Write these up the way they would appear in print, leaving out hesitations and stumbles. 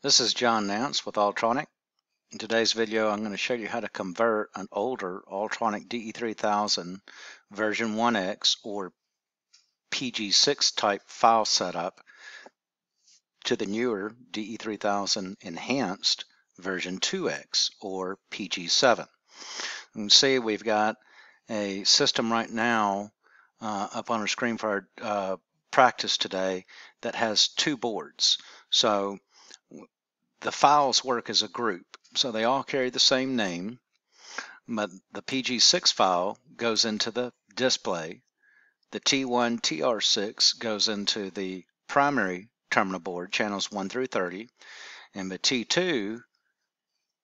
This is John Nance with Altronic. In today's video, I'm going to show you how to convert an older Altronic DE-3000 version 1X or PG6 type file setup to the newer DE-3000 enhanced version 2X or PG7. You can see we've got a system right now up on our screen for our practice today that has two boards. So the files work as a group, so they all carry the same name, but the PG6 file goes into the display, the T1 TR6 goes into the primary terminal board, channels 1 through 30, and the T2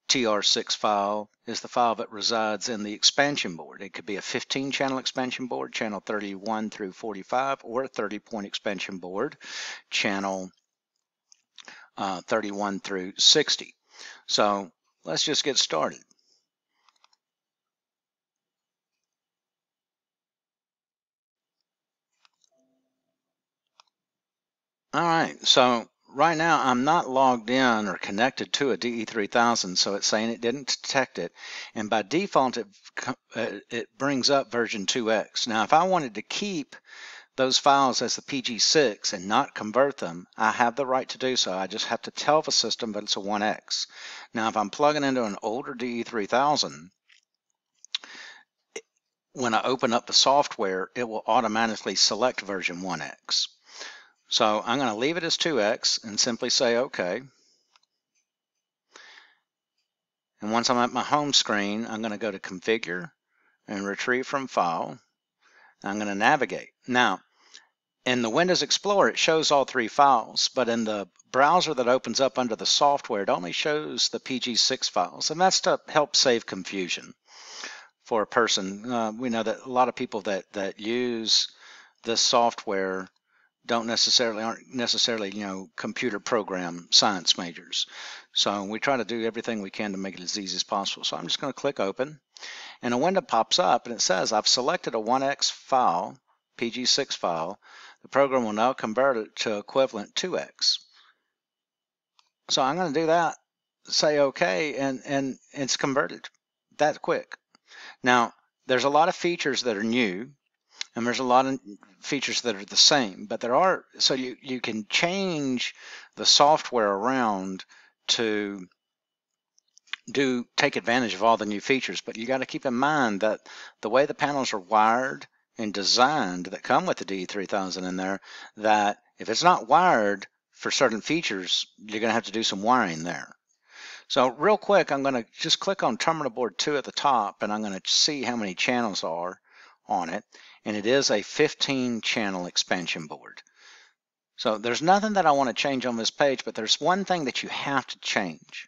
TR6 file is the file that resides in the expansion board. It could be a 15-channel expansion board, channel 31 through 45, or a 30-point expansion board, channel 31 through 60. So let's just get started. All right, so right now I'm not logged in or connected to a DE-3000, so it's saying it didn't detect it, and by default it brings up version 2X. Now if I wanted to keep those files as the PG6 and not convert them, I have the right to do so. I just have to tell the system that it's a 1X. Now if I'm plugging into an older DE-3000, when I open up the software, it will automatically select version 1X. So I'm going to leave it as 2X and simply say OK. And once I'm at my home screen, I'm going to go to Configure and Retrieve from File. I'm going to navigate. Now, in the Windows Explorer, it shows all three files, but in the browser that opens up under the software, it only shows the PG6 files, and that's to help save confusion for a person. We know that a lot of people that use this software aren't necessarily computer program science majors. So we try to do everything we can to make it as easy as possible. So I'm just going to click Open, and a window pops up and it says I've selected a 1X file, PG6 file. The program will now convert it to equivalent 2X. So I'm going to do that, say OK, and it's converted that quick. Now there's a lot of features that are new, and there's a lot of features that are the same, but there are, so you can change the software around to take advantage of all the new features, but you got to keep in mind that the way the panels are wired and designed that come with the DE-3000 in there, that if it's not wired for certain features, you're going to have to do some wiring there. So real quick, I'm going to just click on terminal board 2 at the top, and I'm going to see how many channels are on it, and it is a 15-channel expansion board. So there's nothing that I want to change on this page, but there's one thing that you have to change.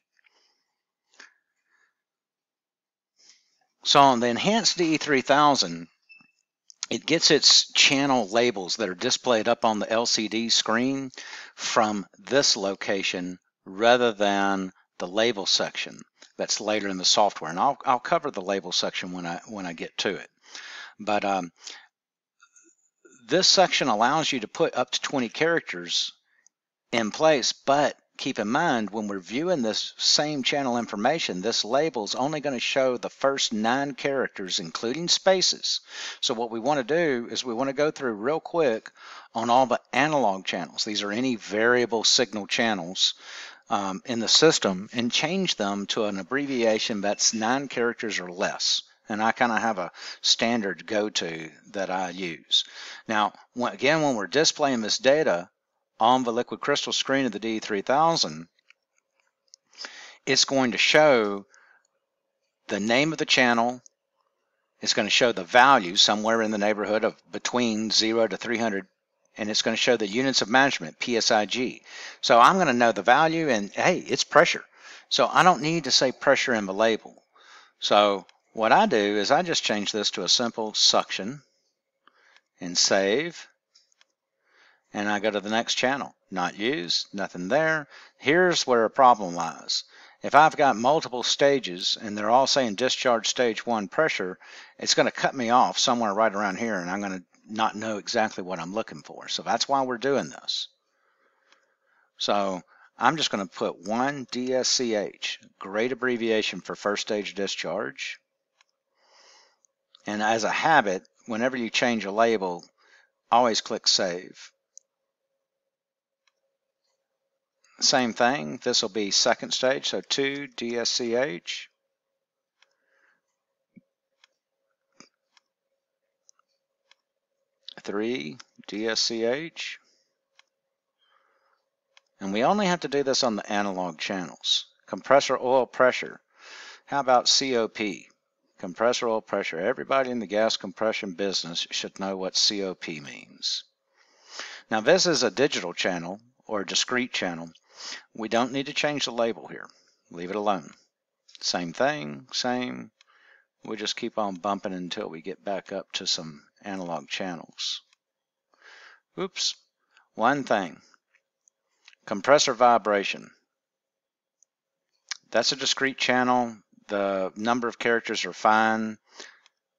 So on the enhanced DE-3000, it gets its channel labels that are displayed up on the LCD screen from this location rather than the label section that's later in the software. And I'll cover the label section when I get to it. But this section allows you to put up to 20 characters in place, but keep in mind when we're viewing this same channel information, this label is only going to show the first 9 characters, including spaces. So what we want to do is we want to go through real quick on all the analog channels. These are any variable signal channels in the system, and change them to an abbreviation that's 9 characters or less. And I kind of have a standard go-to that I use. Now, again, when we're displaying this data on the liquid crystal screen of the DE-3000, it's going to show the name of the channel. It's going to show the value somewhere in the neighborhood of between 0 to 300, and it's going to show the units of measurement, PSIG. So I'm going to know the value, and hey, it's pressure. So I don't need to say pressure in the label. So what I do is I just change this to a simple suction and save, and I go to the next channel. Not used, nothing there. Here's where a problem lies. If I've got multiple stages and they're all saying discharge stage 1 pressure, it's going to cut me off somewhere right around here, and I'm going to not know exactly what I'm looking for. So that's why we're doing this. So I'm just going to put 1 DSCH, great abbreviation for first stage discharge. And as a habit, whenever you change a label, always click Save. Same thing, this will be second stage, so 2 DSCH. Three DSCH. And we only have to do this on the analog channels. Compressor oil pressure. How about COP? Compressor oil pressure. Everybody in the gas compression business should know what COP means. Now this is a digital channel or a discrete channel. We don't need to change the label here. Leave it alone. Same thing, same. We'll just keep on bumping until we get back up to some analog channels. Oops, one thing. Compressor vibration. That's a discrete channel. The number of characters are fine,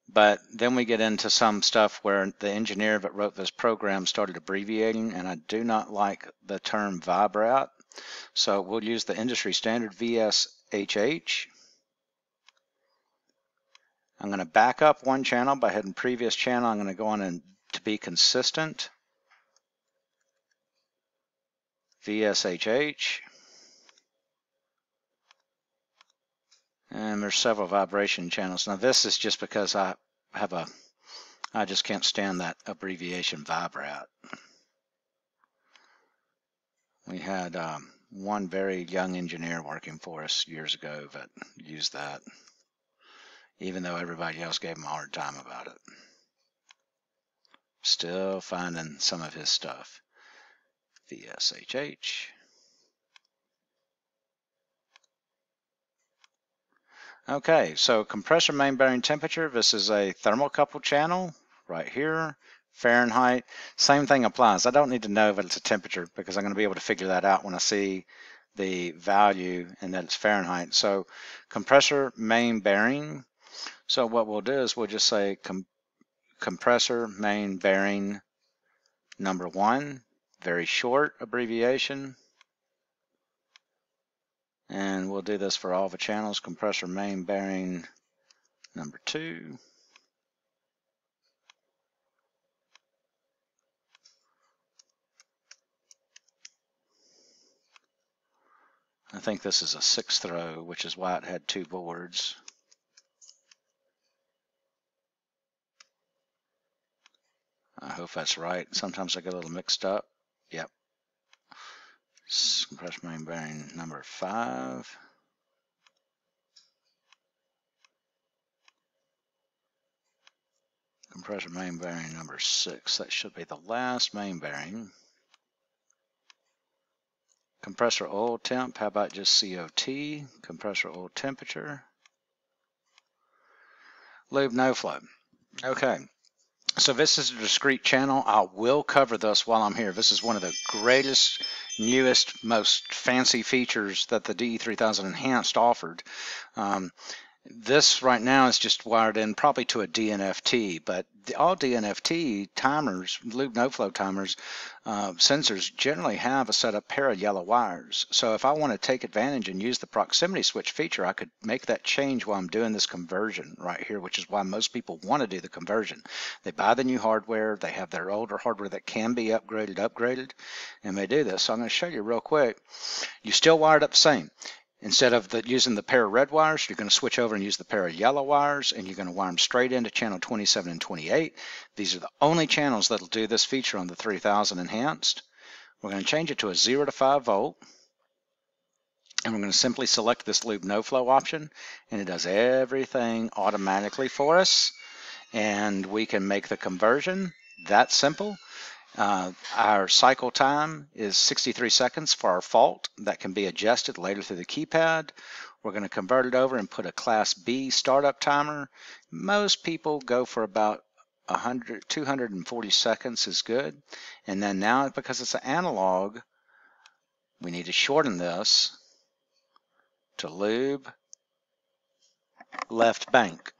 but then we get into some stuff where the engineer that wrote this program started abbreviating, and I do not like the term vibrate. So we'll use the industry standard VSHH. I'm going to back up one channel by hitting previous channel. I'm going to go on and to be consistent. VSHH. And there's several vibration channels. Now this is just because I just can't stand that abbreviation vibrate. We had one very young engineer working for us years ago that used that, even though everybody else gave him a hard time about it. Still finding some of his stuff. VSHH. Okay, so compressor main bearing temperature. This is a thermocouple channel right here. Fahrenheit. Same thing applies. I don't need to know that it's a temperature because I'm going to be able to figure that out when I see the value and that it's Fahrenheit. So compressor main bearing. So what we'll do is we'll just say compressor main bearing number 1. Very short abbreviation. And we'll do this for all the channels. Compressor main bearing number 2. I think this is a 6th row, which is why it had 2 boards. I hope that's right. Sometimes I get a little mixed up. Yep. Compressor main bearing number 5. Compressor main bearing number 6. That should be the last main bearing. Compressor oil temp. How about just COT? Compressor oil temperature. Lube no flow. Okay. So this is a discrete channel. I will cover this while I'm here. This is one of the greatest, newest, most fancy features that the DE-3000 Enhanced offered. This right now is just wired in probably to a DNFT, but all DNFT timers, lube no flow timers, sensors generally have a set of pair of yellow wires. So if I want to take advantage and use the proximity switch feature, I could make that change while I'm doing this conversion right here, which is why most people want to do the conversion. They buy the new hardware, they have their older hardware that can be upgraded, and they do this. So I'm going to show you real quick. You still wire it up the same. Instead of using the pair of red wires, you're going to switch over and use the pair of yellow wires, and you're going to wire them straight into channel 27 and 28. These are the only channels that will do this feature on the 3000 Enhanced. We're going to change it to a 0 to 5 volt, and we're going to simply select this lube no flow option, and it does everything automatically for us, and we can make the conversion. That simple. Our cycle time is 63 seconds for our fault. That can be adjusted later through the keypad. We're going to convert it over and put a Class B startup timer. Most people go for about 240 seconds is good. And then now, because it's an analog, we need to shorten this to lube left bank.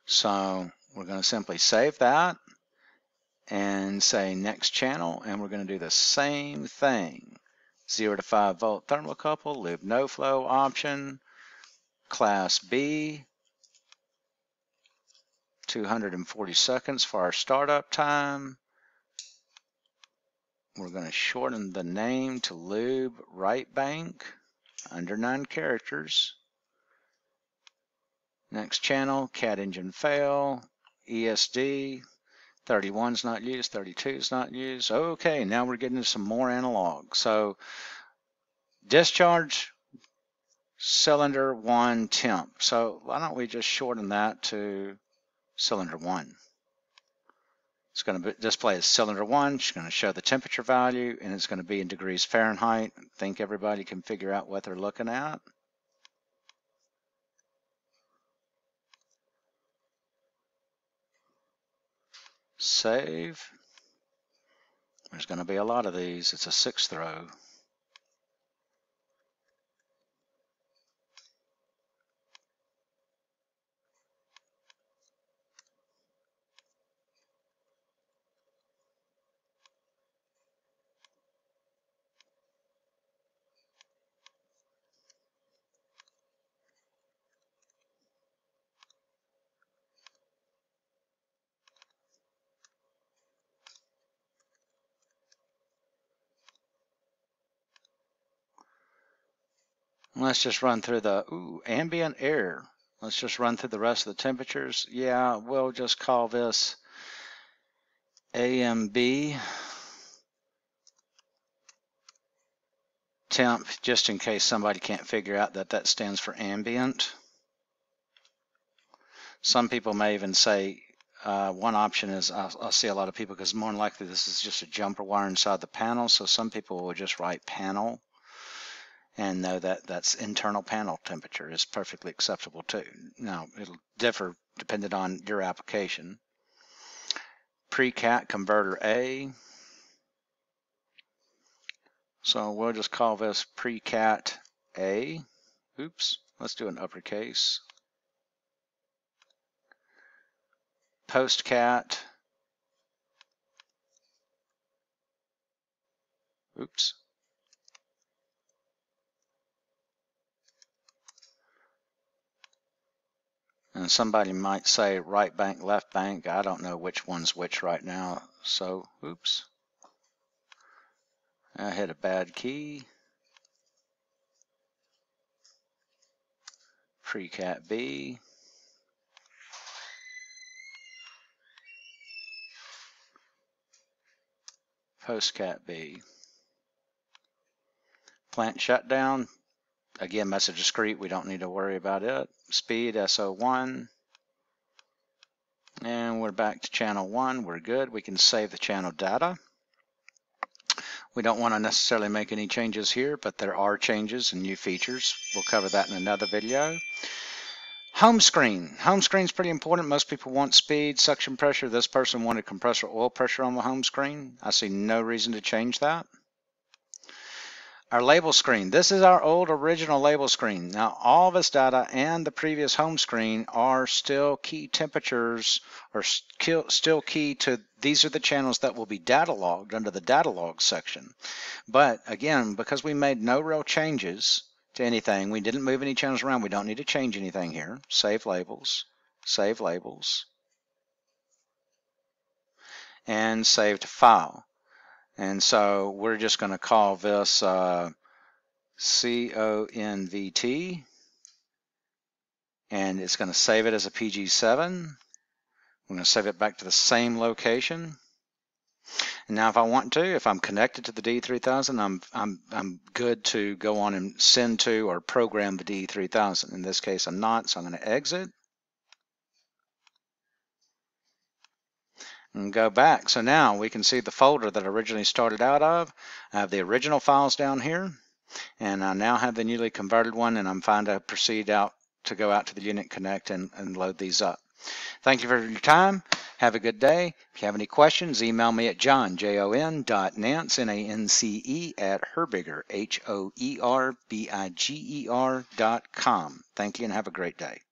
So we're going to simply save that and say next channel, and we're going to do the same thing. 0 to 5 volt thermocouple, loop no flow option, class B, 240 seconds for our startup time. We're going to shorten the name to lube right bank, under 9 characters. Next channel, cat engine fail, ESD, 31's not used, 32's not used. Okay, now we're getting into some more analog. So discharge cylinder 1 temp. So why don't we just shorten that to cylinder 1. It's going to display as cylinder 1. It's going to show the temperature value, and it's going to be in degrees Fahrenheit. I think everybody can figure out what they're looking at. Save. There's going to be a lot of these. It's a 6 throw. Let's just run through the ambient air. Let's just run through the rest of the temperatures. Yeah, we'll just call this AMB temp, just in case somebody can't figure out that that stands for ambient. Some people may even say one option is, I'll see a lot of people, because more than likely this is just a jumper wire inside the panel, so some people will just write panel and know that that's internal panel temperature is perfectly acceptable too. Now, it'll differ depending on your application. Pre-cat converter A. So we'll just call this pre-cat A. Oops, let's do an uppercase. Post-cat. Oops. And somebody might say right bank, left bank. I don't know which one's which right now. So, oops. I hit a bad key. Pre-cat B. Post-cat B. Plant shutdown. Again, message discrete. We don't need to worry about it. Speed SO1. And we're back to channel 1. We're good. We can save the channel data. We don't want to necessarily make any changes here, but there are changes and new features. We'll cover that in another video. Home screen. Home screen is pretty important. Most people want speed, suction pressure. This person wanted compressor oil pressure on the home screen. I see no reason to change that. Our label screen. This is our old original label screen. Now, all this data and the previous home screen are still key temperatures, or still key to, these are the channels that will be data logged under the data log section. But again, because we made no real changes to anything, we didn't move any channels around, we don't need to change anything here. Save labels, and save to file. And so we're just going to call this CONVT, and it's going to save it as a PG7. We're going to save it back to the same location. And now if I want to, if I'm connected to the DE-3000, I'm good to go on and send to or program the DE-3000. In this case, I'm not, so I'm going to exit. And go back. So now we can see the folder that I originally started out of. I have the original files down here, and I now have the newly converted one, and I'm fine to proceed out to go out to the Unit Connect and load these up. Thank you for your time. Have a good day. If you have any questions, email me at john.nance, N-A-N-C-E, @herbiger, HOERBIGER.com. Thank you and have a great day.